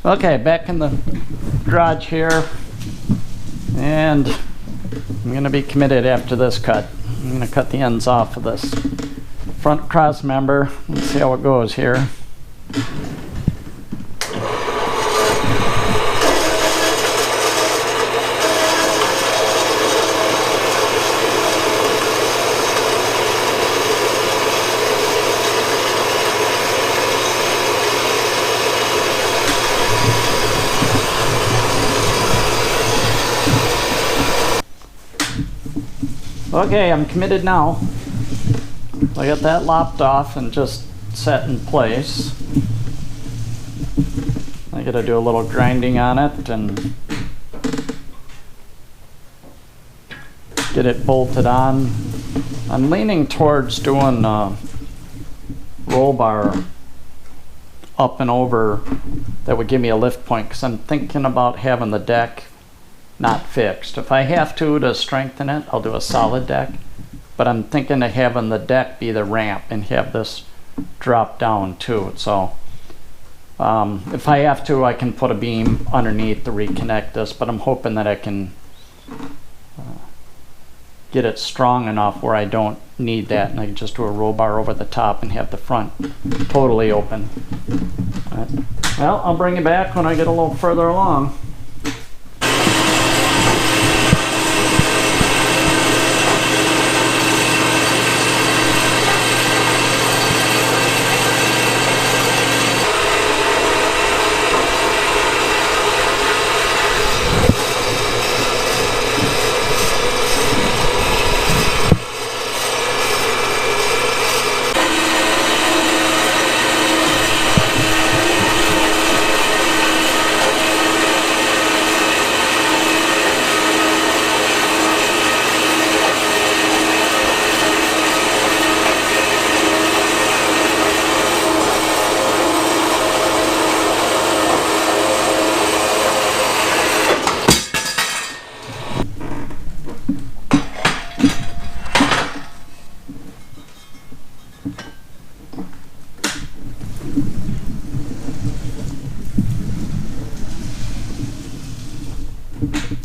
Okay, back in the garage here, and I'm going to be committed after this cut. I'm going to cut the ends off of this front cross member. Let's see how it goes here. Okay, I'm committed now. I got that lopped off and just set in place. I gotta do a little grinding on it and get it bolted on. I'm leaning towards doing a roll bar up and over that would give me a lift point, because I'm thinking about having the deck not fixed. If I have to strengthen it, I'll do a solid deck, but I'm thinking of having the deck be the ramp and have this drop down too. So if I have to, I can put a beam underneath to reconnect this, but I'm hoping that I can get it strong enough where I don't need that, and I can just do a roll bar over the top and have the front totally open. Well, I'll bring you back when I get a little further along.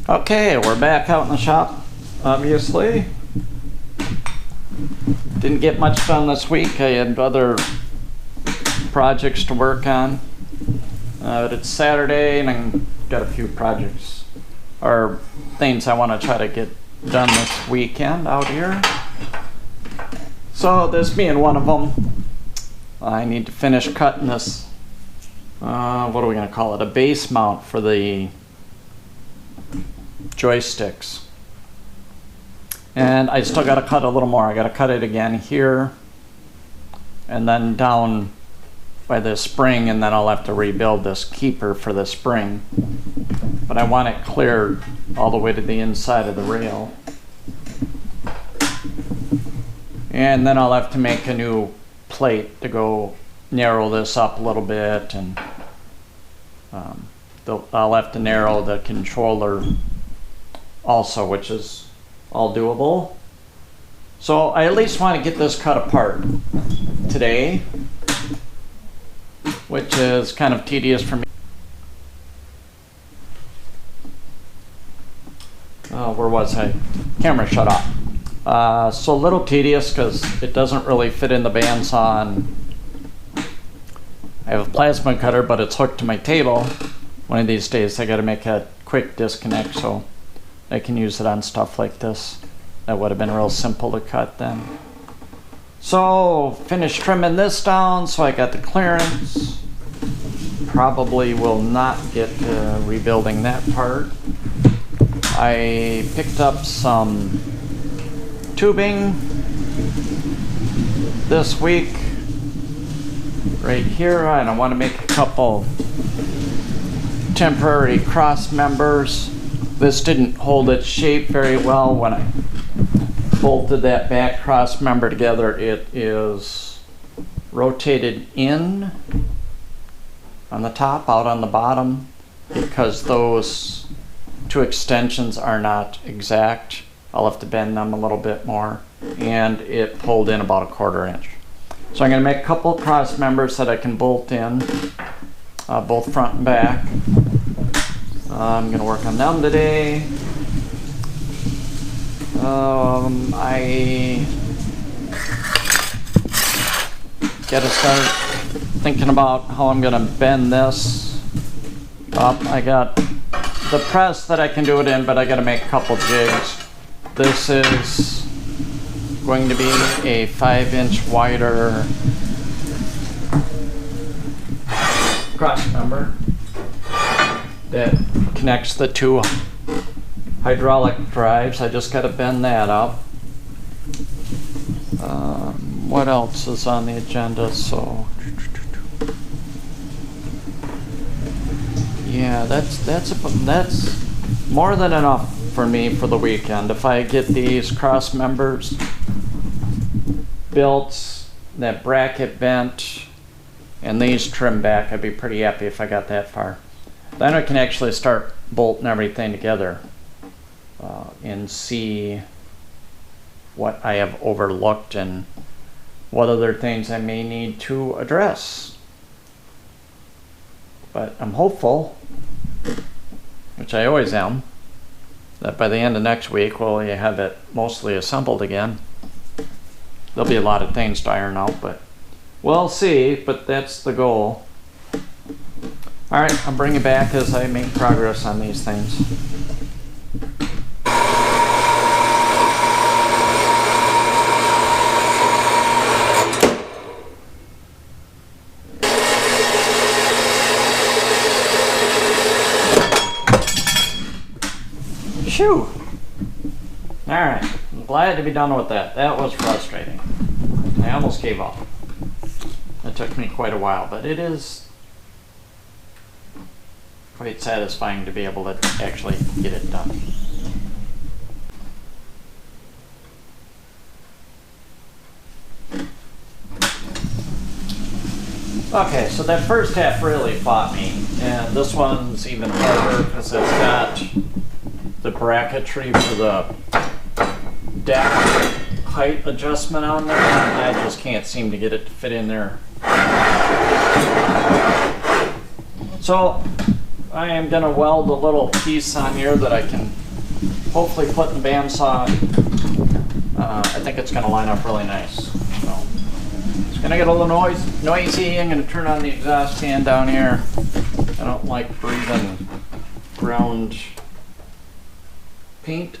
Okay, we're back out in the shop, obviously. Didn't get much done this week. I had other projects to work on. But it's Saturday and I've got a few projects or things I want to try to get done this weekend out here. So this being one of them, I need to finish cutting this, what are we going to call it, a base mount for the joysticks. And I still got to cut a little more. I got to cut it again here and then down by the spring, and then I'll have to rebuild this keeper for the spring. But I want it cleared all the way to the inside of the rail. And then I'll have to make a new plate to go narrow this up a little bit, and I'll have to narrow the controller also, which is all doable. So I at least want to get this cut apart today, which is kind of tedious for me. Where was I? Camera shut off. So a little tedious because it doesn't really fit in the bandsaw, and I have a plasma cutter, but it's hooked to my table. One of these days I got to make a quick disconnect so I can use it on stuff like this. That would have been real simple to cut then. So finished trimming this down, so I got the clearance. Probably will not get to rebuilding that part. I picked up some tubing this week right here, and I want to make a couple temporary cross members. This didn't hold its shape very well when I bolted that back cross member together. It is rotated in on the top, out on the bottom, because those two extensions are not exact. I'll have to bend them a little bit more, and it pulled in about 1/4 inch. So I'm going to make a couple cross members that I can bolt in. both front and back. I'm gonna work on them today. I gotta start thinking about how I'm gonna bend this up. I got the press that I can do it in, but I gotta make a couple jigs. This is going to be a 5-inch wider cross member that connects the two hydraulic drives. I just got to bend that up. What else is on the agenda? So yeah, that's more than enough for me for the weekend. If I get these cross members built, that bracket bent, and these trimmed back, I'd be pretty happy if I got that far. Then I can actually start bolting everything together and see what I have overlooked and what other things I may need to address. But I'm hopeful, which I always am, that by the end of next week we'll have it mostly assembled again. There'll be a lot of things to iron out, but we'll see, but that's the goal. All right, I'll bring it back as I make progress on these things. Shoo! All right, I'm glad to be done with that. That was frustrating. I almost gave up. It took me quite a while, but it is quite satisfying to be able to actually get it done. Okay, so that first half really fought me, and this one's even harder because it's got the bracketry for the deck height adjustment on there, and I just can't seem to get it to fit in there. So I am going to weld a little piece on here that I can hopefully put in the bandsaw. I think it's going to line up really nice. So it's going to get a little noisy. I'm going to turn on the exhaust fan down here. I don't like breathing ground paint.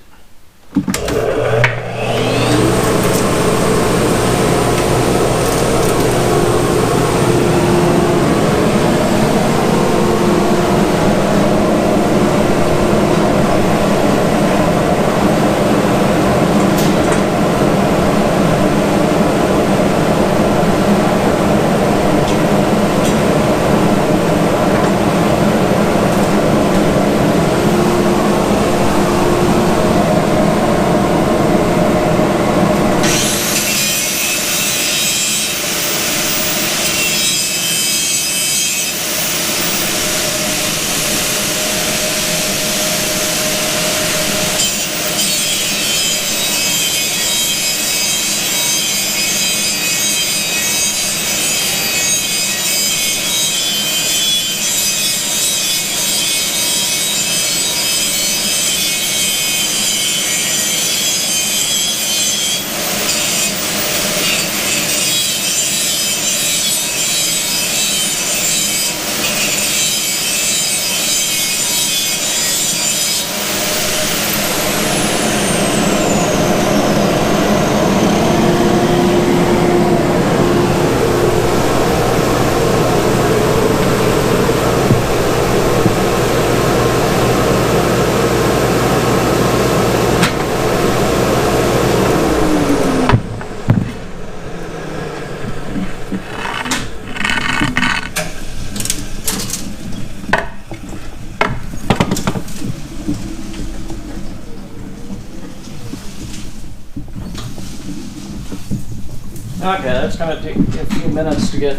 Okay, that's going to take a few minutes to get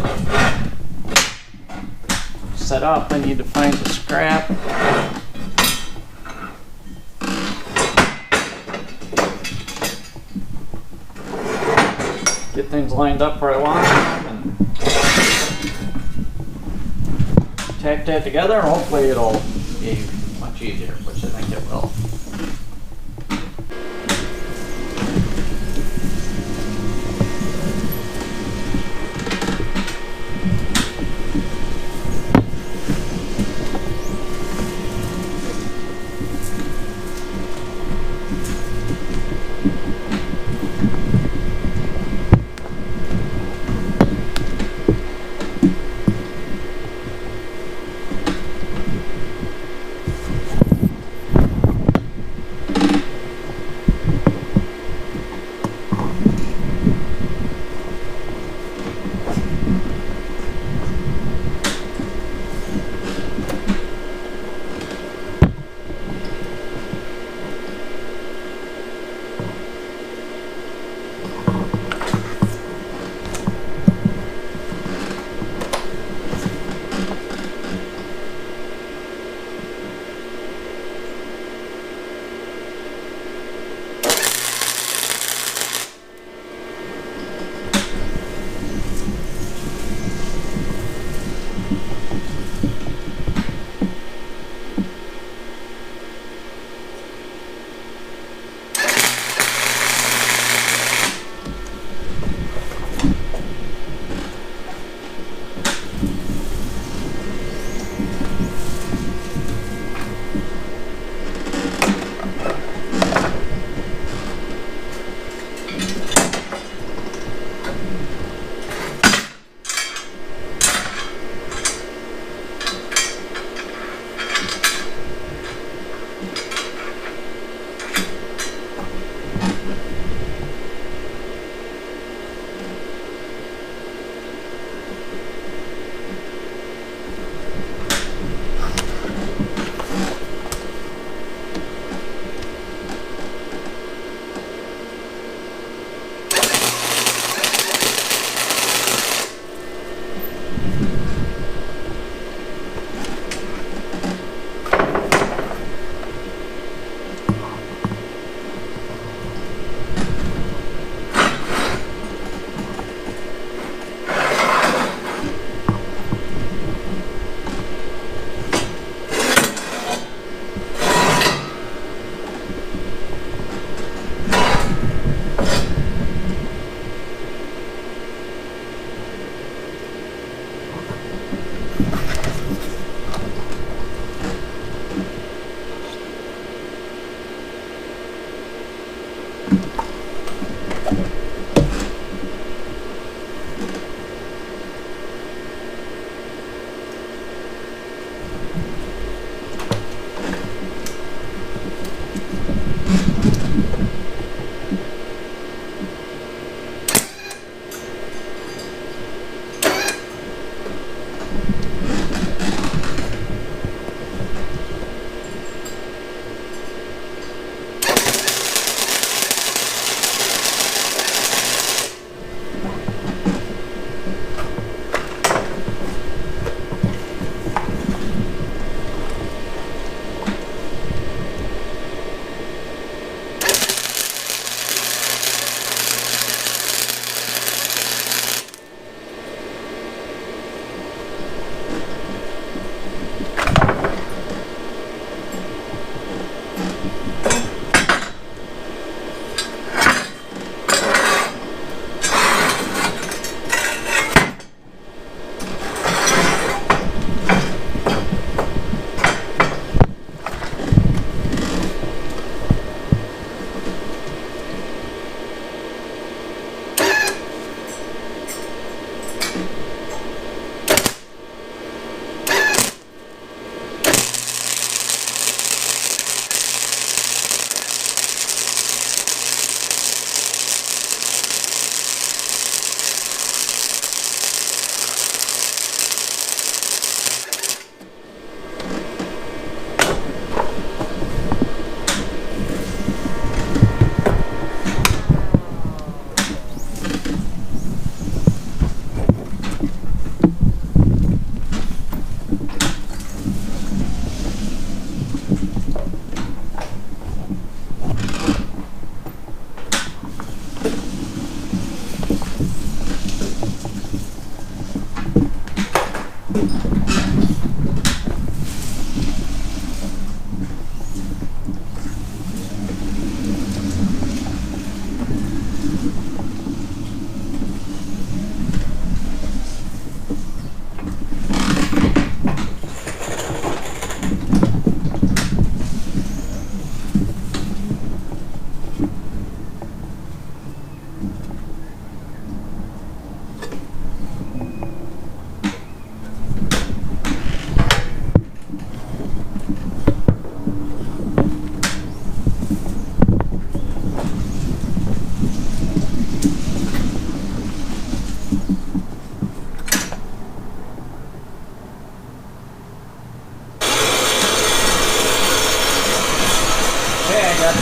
set up. I need to find the scrap. Get things lined up where I want them and tack that together, and hopefully it'll be much easier, which I think it will.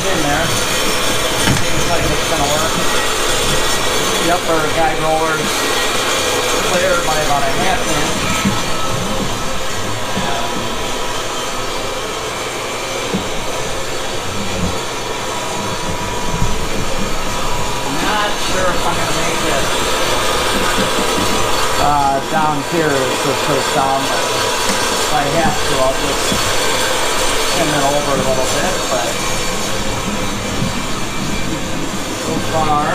in there. Seems like it's going to work. The upper guide roller's clear by about a half inch. Not sure if I'm going to make it down here as this goes down, but if I have to, I'll just trim it over a little bit, but so far,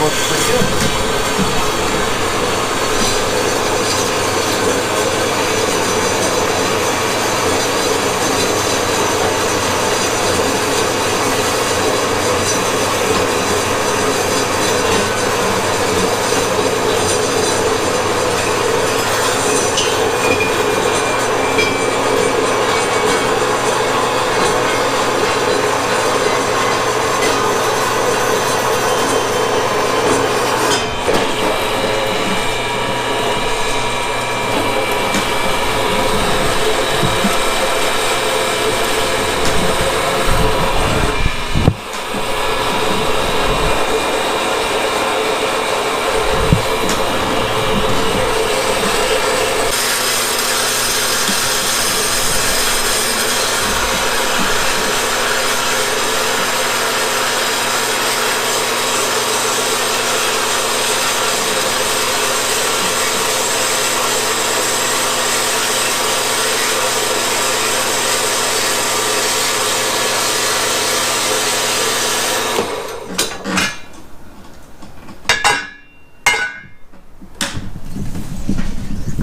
looks pretty good.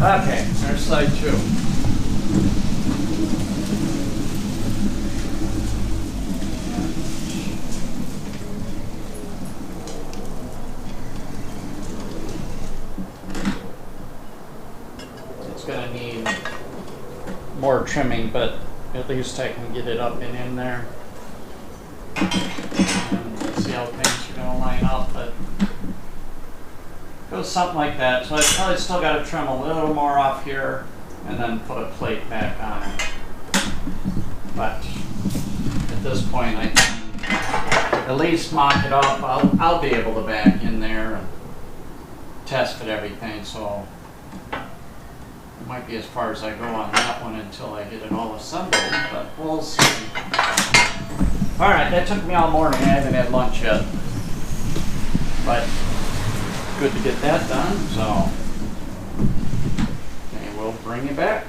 Okay, there's side 2. It's going to need more trimming, but at least I can get it up and in there. And see how things are going to line up, but goes something like that. So I probably still got to trim a little more off here and then put a plate back on it. But at this point I can at least mock it up. I'll be able to back in there and test fit everything, so it might be as far as I go on that one until I get it all assembled, but we'll see. Alright, that took me all morning. I haven't had lunch yet. But good to get that done, so okay, we'll bring you back.